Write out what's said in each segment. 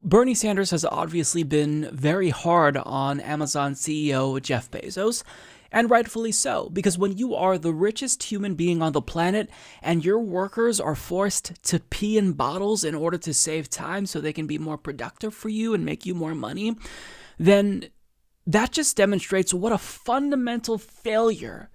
Bernie Sanders has obviously been very hard on Amazon CEO Jeff Bezos, and rightfully so, because when you are the richest human being on the planet and your workers are forced to pee in bottles in order to save time so they can be more productive for you and make you more money, then that just demonstrates what a fundamental failure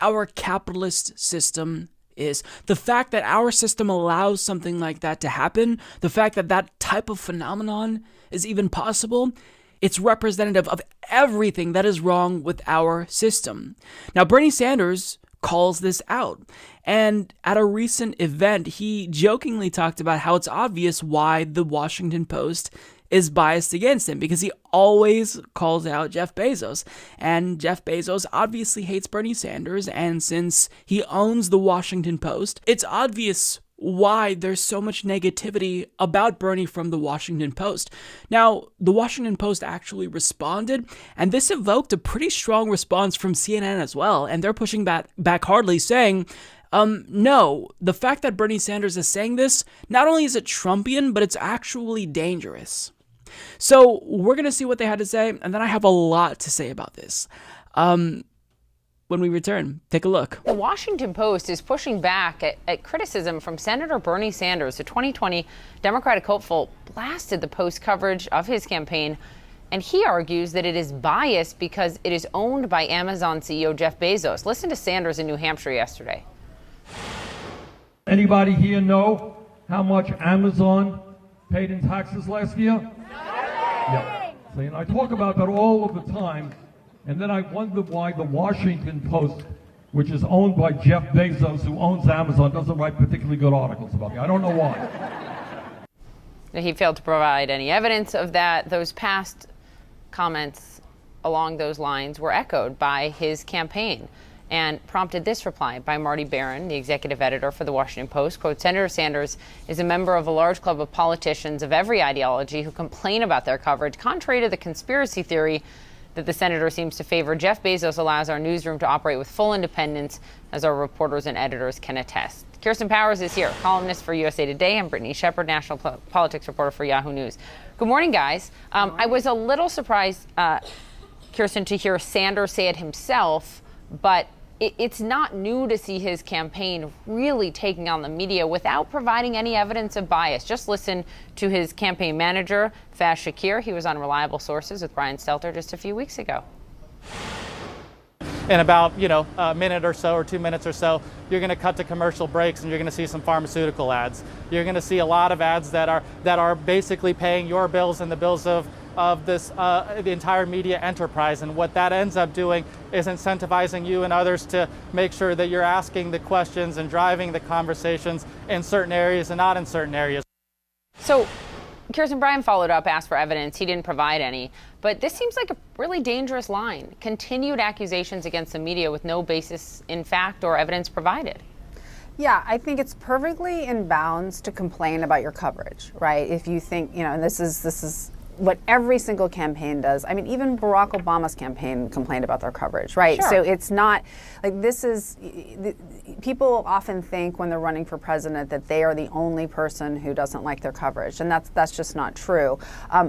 our capitalist system is. The fact that our system allows something like that to happen, the fact that that type of phenomenon is even possible, it's representative of everything that is wrong with our system. Now, Bernie Sanders calls this out. And at a recent event, he jokingly talked about how it's obvious why the Washington Post is biased against him, because he always calls out Jeff Bezos. And Jeff Bezos obviously hates Bernie Sanders, and since he owns the Washington Post, it's obvious why there's so much negativity about Bernie from the Washington Post. Now, the Washington Post actually responded, and this evoked a pretty strong response from CNN as well, and they're pushing back hardly, saying, no, the fact that Bernie Sanders is saying this, not only is it Trumpian, but it's actually dangerous. So we're going to see what they had to say, and then I have a lot to say about this. When we return, take a look. The Washington Post is pushing back at criticism from Senator Bernie Sanders. The 2020 Democratic hopeful blasted the Post coverage of his campaign, and he argues that it is biased because it is owned by Amazon CEO Jeff Bezos. Listen to Sanders in New Hampshire yesterday. Anybody here know how much Amazon paid in taxes last year? Yeah. See, and I talk about that all of the time, and then I wonder why the Washington Post, which is owned by Jeff Bezos, who owns Amazon, doesn't write particularly good articles about me. I don't know why. He failed to provide any evidence of that. Those past comments along those lines were echoed by his campaign and prompted this reply by Marty Baron, the executive editor for the Washington Post. Quote, Senator Sanders is a member of a large club of politicians of every ideology who complain about their coverage. Contrary to the conspiracy theory that the senator seems to favor, Jeff Bezos allows our newsroom to operate with full independence, as our reporters and editors can attest. Kirsten Powers is here, columnist for USA Today, and Brittany Shepard, national politics reporter for Yahoo News. Good morning, guys. I was a little surprised, Kirsten, to hear Sanders say it himself, but it's not new to see his campaign really taking on the media without providing any evidence of bias. Just listen to his campaign manager, Faz Shakir. He was on Reliable Sources with Brian Stelter just a few weeks ago. In about, a minute or so or 2 minutes or so, you're going to cut to commercial breaks and you're going to see some pharmaceutical ads. You're going to see a lot of ads that are basically paying your bills and the bills of this the entire media enterprise. And what that ends up doing is incentivizing you and others to make sure that you're asking the questions and driving the conversations in certain areas and not in certain areas. So Kirsten, Brian followed up, asked for evidence. He didn't provide any. But this seems like a really dangerous line. Continued accusations against the media with no basis in fact or evidence provided. Yeah, I think it's perfectly in bounds to complain about your coverage, right? If you think, and this is what every single campaign does. I mean, even Barack Obama's campaign complained about their coverage, right? Sure. So it's not like people often think when they're running for president that they are the only person who doesn't like their coverage, and that's just not true.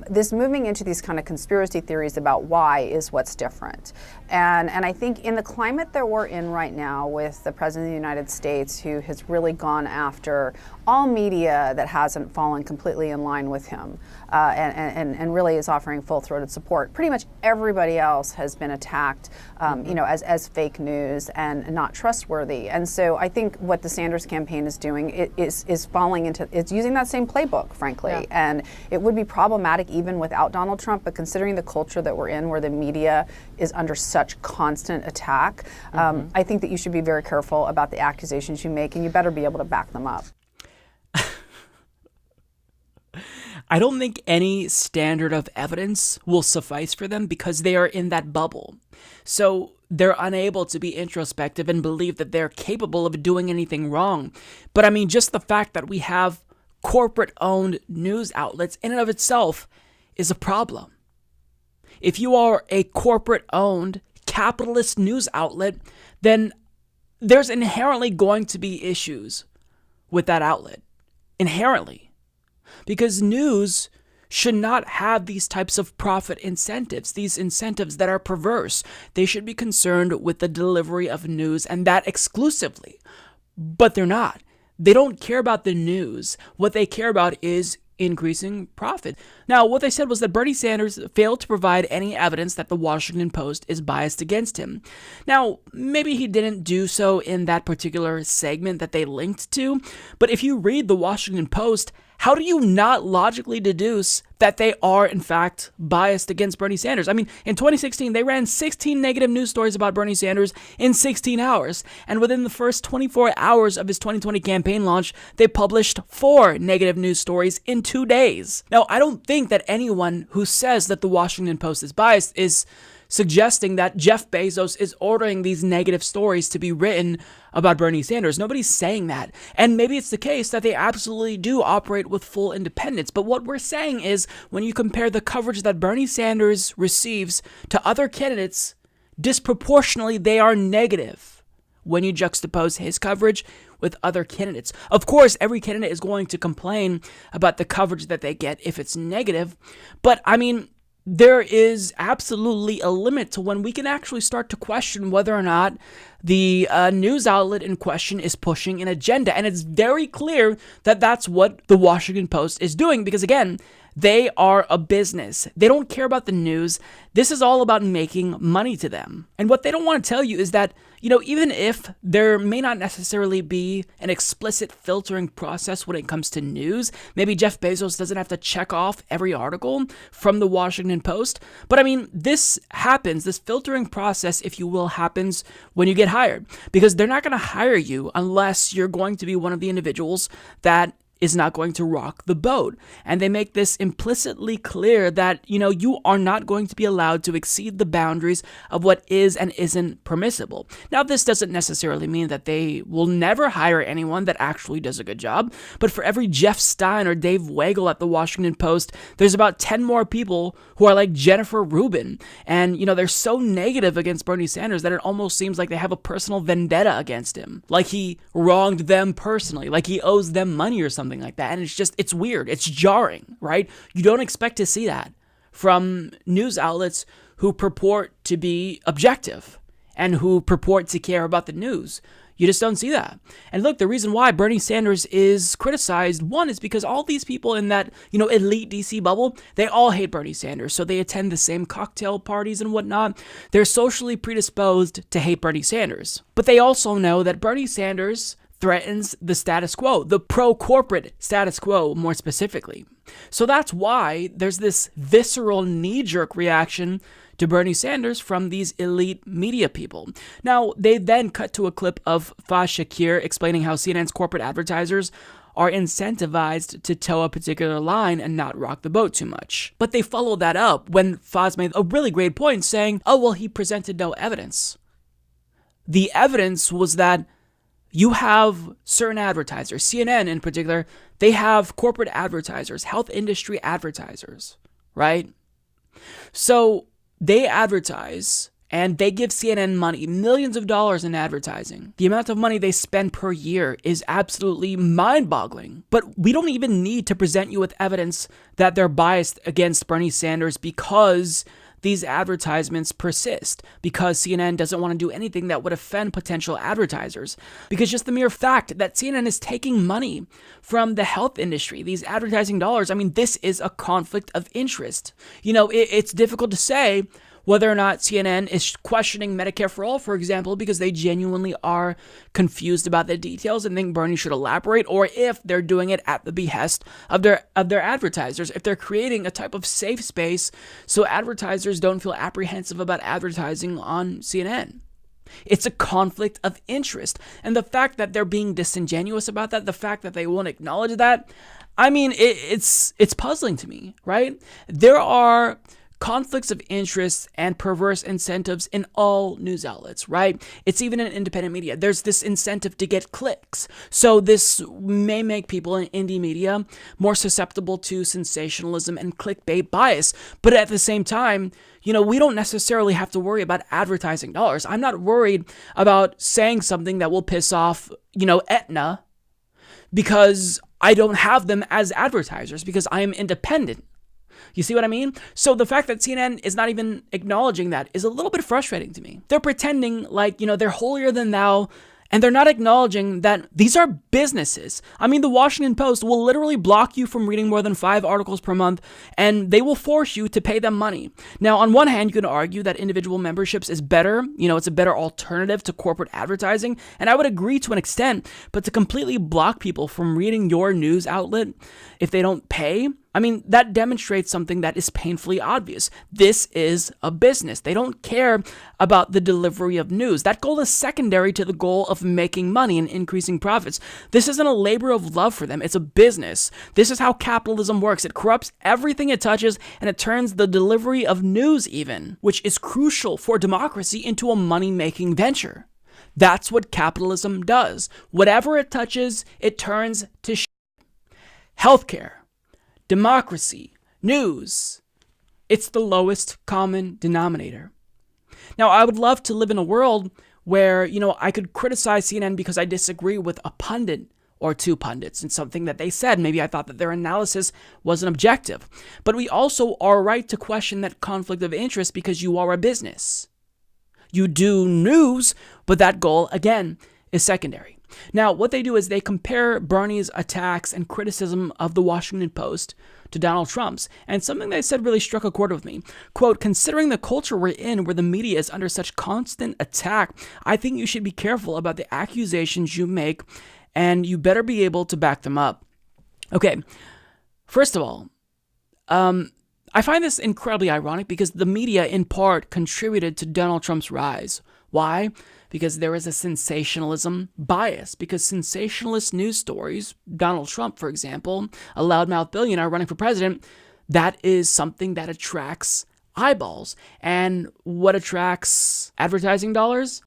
This moving into these kind of conspiracy theories about why is what's different. And I think in the climate that we're in right now with the President of the United States, who has really gone after all media that hasn't fallen completely in line with him, and really is offering full-throated support. Pretty much everybody else has been attacked, as fake news and not trustworthy. And so I think what the Sanders campaign is doing is falling into, it's using that same playbook, frankly. Yeah. And it would be problematic even without Donald Trump, but considering the culture that we're in, where the media is under such constant attack, I think that you should be very careful about the accusations you make, and you better be able to back them up. I don't think any standard of evidence will suffice for them because they are in that bubble. So they're unable to be introspective and believe that they're capable of doing anything wrong. But I mean, just the fact that we have corporate-owned news outlets in and of itself is a problem. If you are a corporate-owned capitalist news outlet, then there's inherently going to be issues with that outlet. Inherently. Because news should not have these types of profit incentives, these incentives that are perverse. They should be concerned with the delivery of news, and that exclusively. But they're not. They don't care about the news. What they care about is increasing profit. Now, what they said was that Bernie Sanders failed to provide any evidence that the Washington Post is biased against him. Now, maybe he didn't do so in that particular segment that they linked to, but if you read the Washington Post, how do you not logically deduce that they are, in fact, biased against Bernie Sanders? I mean, in 2016, they ran 16 negative news stories about Bernie Sanders in 16 hours. And within the first 24 hours of his 2020 campaign launch, they published 4 negative news stories in 2 days. Now, I don't think that anyone who says that the Washington Post is biased is suggesting that Jeff Bezos is ordering these negative stories to be written about Bernie Sanders. Nobody's saying that. And maybe it's the case that they absolutely do operate with full independence. But what we're saying is when you compare the coverage that Bernie Sanders receives to other candidates, disproportionately they are negative when you juxtapose his coverage with other candidates. Of course, every candidate is going to complain about the coverage that they get if it's negative. But I mean, there is absolutely a limit to when we can actually start to question whether or not the news outlet in question is pushing an agenda. And it's very clear that that's what the Washington Post is doing because, again, they are a business. They don't care about the news. This is all about making money to them. And what they don't want to tell you is that, even if there may not necessarily be an explicit filtering process when it comes to news, maybe Jeff Bezos doesn't have to check off every article from the Washington Post. But I mean, this happens, this filtering process, if you will, happens when you get hired. Because they're not going to hire you unless you're going to be one of the individuals that is not going to rock the boat. And they make this implicitly clear that, you are not going to be allowed to exceed the boundaries of what is and isn't permissible. Now, this doesn't necessarily mean that they will never hire anyone that actually does a good job. But for every Jeff Stein or Dave Weigel at the Washington Post, there's about 10 more people who are like Jennifer Rubin. And, they're so negative against Bernie Sanders that it almost seems like they have a personal vendetta against him. Like he wronged them personally, like he owes them money or something like that. And it's weird. It's jarring, right? You don't expect to see that from news outlets who purport to be objective and who purport to care about the news. You just don't see that. And look, the reason why Bernie Sanders is criticized, one, is because all these people in that, elite DC bubble, they all hate Bernie Sanders. So they attend the same cocktail parties and whatnot. They're socially predisposed to hate Bernie Sanders. But they also know that Bernie Sanders threatens the status quo, the pro-corporate status quo more specifically. So that's why there's this visceral knee-jerk reaction to Bernie Sanders from these elite media people. Now, they then cut to a clip of Faz Shakir explaining how CNN's corporate advertisers are incentivized to toe a particular line and not rock the boat too much. But they followed that up when Faz made a really great point saying, he presented no evidence. The evidence was that you have certain advertisers, CNN in particular, they have corporate advertisers, health industry advertisers, right? So they advertise and they give CNN money, millions of dollars in advertising. The amount of money they spend per year is absolutely mind-boggling. But we don't even need to present you with evidence that they're biased against Bernie Sanders because these advertisements persist, because CNN doesn't want to do anything that would offend potential advertisers. Because just the mere fact that CNN is taking money from the health industry, these advertising dollars, this is a conflict of interest. It's difficult to say whether or not CNN is questioning Medicare for All, for example, because they genuinely are confused about the details and think Bernie should elaborate, or if they're doing it at the behest of their advertisers, if they're creating a type of safe space so advertisers don't feel apprehensive about advertising on CNN. It's a conflict of interest. And the fact that they're being disingenuous about that, the fact that they won't acknowledge that, it's puzzling to me, right? There are conflicts of interest and perverse incentives in all news outlets, right? It's even in independent media. There's this incentive to get clicks. So this may make people in indie media more susceptible to sensationalism and clickbait bias. But at the same time, we don't necessarily have to worry about advertising dollars. I'm not worried about saying something that will piss off, Aetna, because I don't have them as advertisers, because I am independent. You see what I mean? So the fact that CNN is not even acknowledging that is a little bit frustrating to me. They're pretending like, they're holier than thou, and they're not acknowledging that these are businesses. I mean, the Washington Post will literally block you from reading more than 5 articles per month, and they will force you to pay them money. Now, on one hand, you can argue that individual memberships is better. It's a better alternative to corporate advertising, and I would agree to an extent, but to completely block people from reading your news outlet if they don't pay, I mean, that demonstrates something that is painfully obvious. This is a business. They don't care about the delivery of news. That goal is secondary to the goal of making money and increasing profits. This isn't a labor of love for them. It's a business. This is how capitalism works. It corrupts everything it touches, and it turns the delivery of news even, which is crucial for democracy, into a money-making venture. That's what capitalism does. Whatever it touches, it turns to shit. Healthcare, democracy, news. It's the lowest common denominator. Now, I would love to live in a world where, I could criticize CNN because I disagree with a pundit or 2 pundits and something that they said. Maybe I thought that their analysis wasn't objective. But we also are right to question that conflict of interest because you are a business. You do news, but that goal, again, is secondary. Now, what they do is they compare Bernie's attacks and criticism of the Washington Post to Donald Trump's, and something they said really struck a chord with me. Quote, "Considering the culture we're in where the media is under such constant attack, I think you should be careful about the accusations you make, and you better be able to back them up." Okay, first of all, I find this incredibly ironic because the media, in part, contributed to Donald Trump's rise. Why? Because there is a sensationalism bias. Because sensationalist news stories, Donald Trump, for example, a loudmouth billionaire running for president, that is something that attracts eyeballs. And what attracts advertising dollars?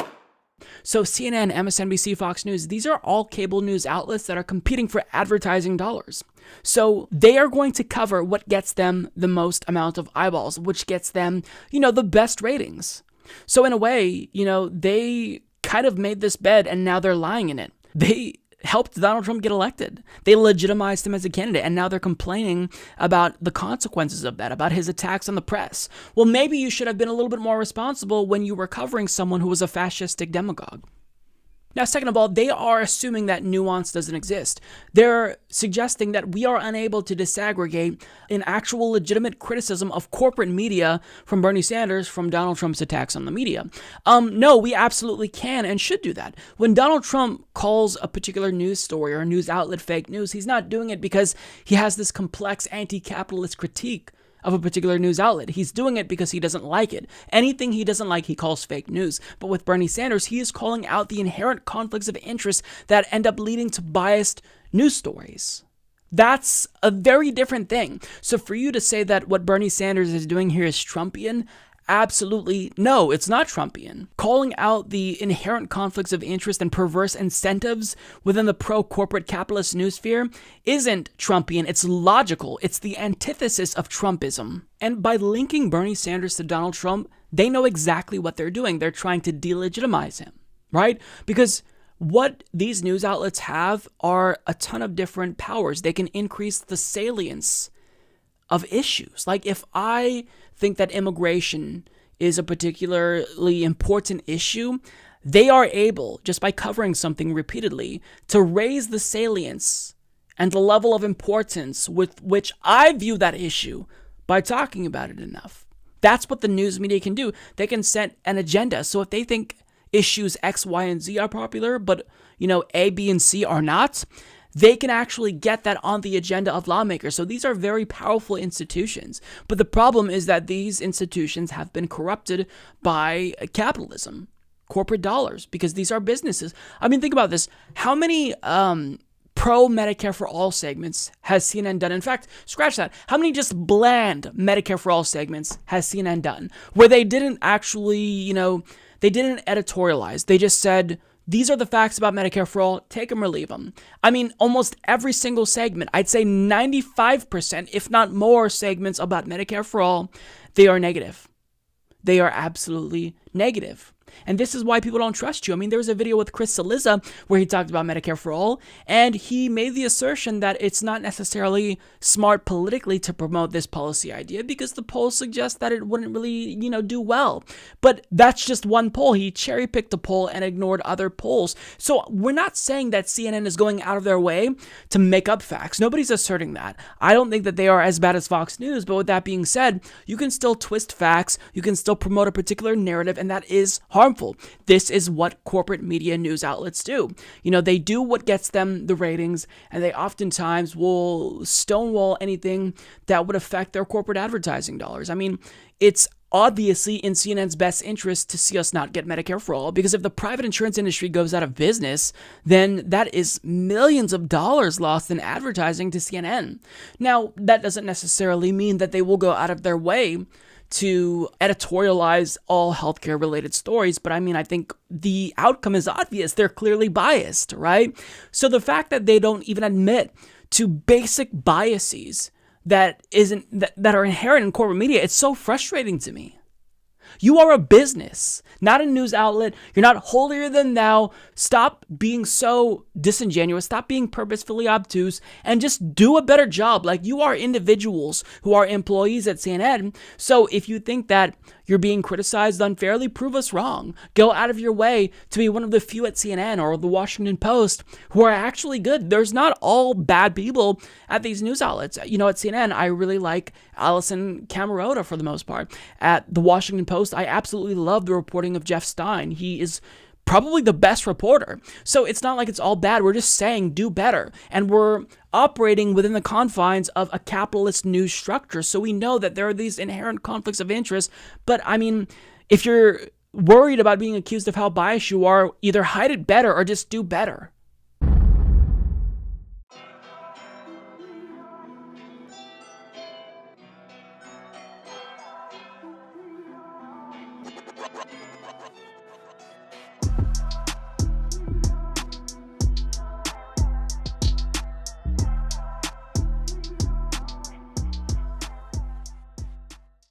So CNN, MSNBC, Fox News, these are all cable news outlets that are competing for advertising dollars. So they are going to cover what gets them the most amount of eyeballs, which gets them, the best ratings. So in a way, they kind of made this bed and now they're lying in it. They helped Donald Trump get elected. They legitimized him as a candidate, and now they're complaining about the consequences of that, about his attacks on the press. Well, maybe you should have been a little bit more responsible when you were covering someone who was a fascistic demagogue. Now, second of all, they are assuming that nuance doesn't exist. They're suggesting that we are unable to disaggregate an actual legitimate criticism of corporate media from Bernie Sanders from Donald Trump's attacks on the media. No, we absolutely can and should do that. When Donald Trump calls a particular news story or a news outlet fake news, he's not doing it because he has this complex anti-capitalist critique of a particular news outlet. He's doing it because he doesn't like it. Anything he doesn't like, he calls fake news. But with Bernie Sanders, he is calling out the inherent conflicts of interest that end up leading to biased news stories. That's a very different thing. So for you to say that what Bernie Sanders is doing here is Trumpian, absolutely no, it's not Trumpian. Calling out the inherent conflicts of interest and perverse incentives within the pro-corporate capitalist newsphere isn't Trumpian, it's logical. It's the antithesis of Trumpism. And by linking Bernie Sanders to Donald Trump, they know exactly what they're doing. They're trying to delegitimize him, right? Because what these news outlets have are a ton of different powers. They can increase the salience of issues. Like if I think that immigration is a particularly important issue, they are able, just by covering something repeatedly, to raise the salience and the level of importance with which I view that issue by talking about it enough. That's what the news media can do. They can set an agenda. So if they think issues X, Y, and Z are popular, but A, B, and C are not, they can actually get that on the agenda of lawmakers. So these are very powerful institutions. But the problem is that these institutions have been corrupted by capitalism, corporate dollars, because these are businesses. I mean, think about this. How many pro-Medicare for All segments has CNN done? In fact, scratch that. How many just bland Medicare for All segments has CNN done? Where they didn't actually, they didn't editorialize. They just said, these are the facts about Medicare for All, take them or leave them. I mean, almost every single segment, I'd say 95%, if not more segments about Medicare for All, they are negative. They are absolutely negative. And this is why people don't trust you. I mean, there was a video with Chris Cillizza where he talked about Medicare for All, and he made the assertion that it's not necessarily smart politically to promote this policy idea because the polls suggest that it wouldn't really, do well. But that's just one poll. He cherry-picked a poll and ignored other polls. So we're not saying that CNN is going out of their way to make up facts. Nobody's asserting that. I don't think that they are as bad as Fox News, but with that being said, you can still twist facts, you can still promote a particular narrative, and that is harmful. This is what corporate media news outlets do. They do what gets them the ratings, and they oftentimes will stonewall anything that would affect their corporate advertising dollars. I mean, it's obviously in CNN's best interest to see us not get Medicare for All, because if the private insurance industry goes out of business, then that is millions of dollars lost in advertising to CNN. Now, that doesn't necessarily mean that they will go out of their way to editorialize all healthcare related stories, but I think the outcome is obvious. They're clearly biased, right? So the fact that they don't even admit to basic biases that are inherent in corporate media, it's so frustrating to me. You are a business, not a news outlet. You're not holier than thou. Stop being so disingenuous. Stop being purposefully obtuse and just do a better job. Like, you are individuals who are employees at CNN. So if you think that you're being criticized unfairly, prove us wrong. Go out of your way to be one of the few at CNN or the Washington Post who are actually good. There's not all bad people at these news outlets. At CNN, I really like Allison Camerota for the most part. At the Washington Post, I absolutely love the reporting of Jeff Stein. He is probably the best reporter. So it's not like it's all bad. We're just saying do better. And we're operating within the confines of a capitalist news structure. So we know that there are these inherent conflicts of interest. But if you're worried about being accused of how biased you are, either hide it better or just do better.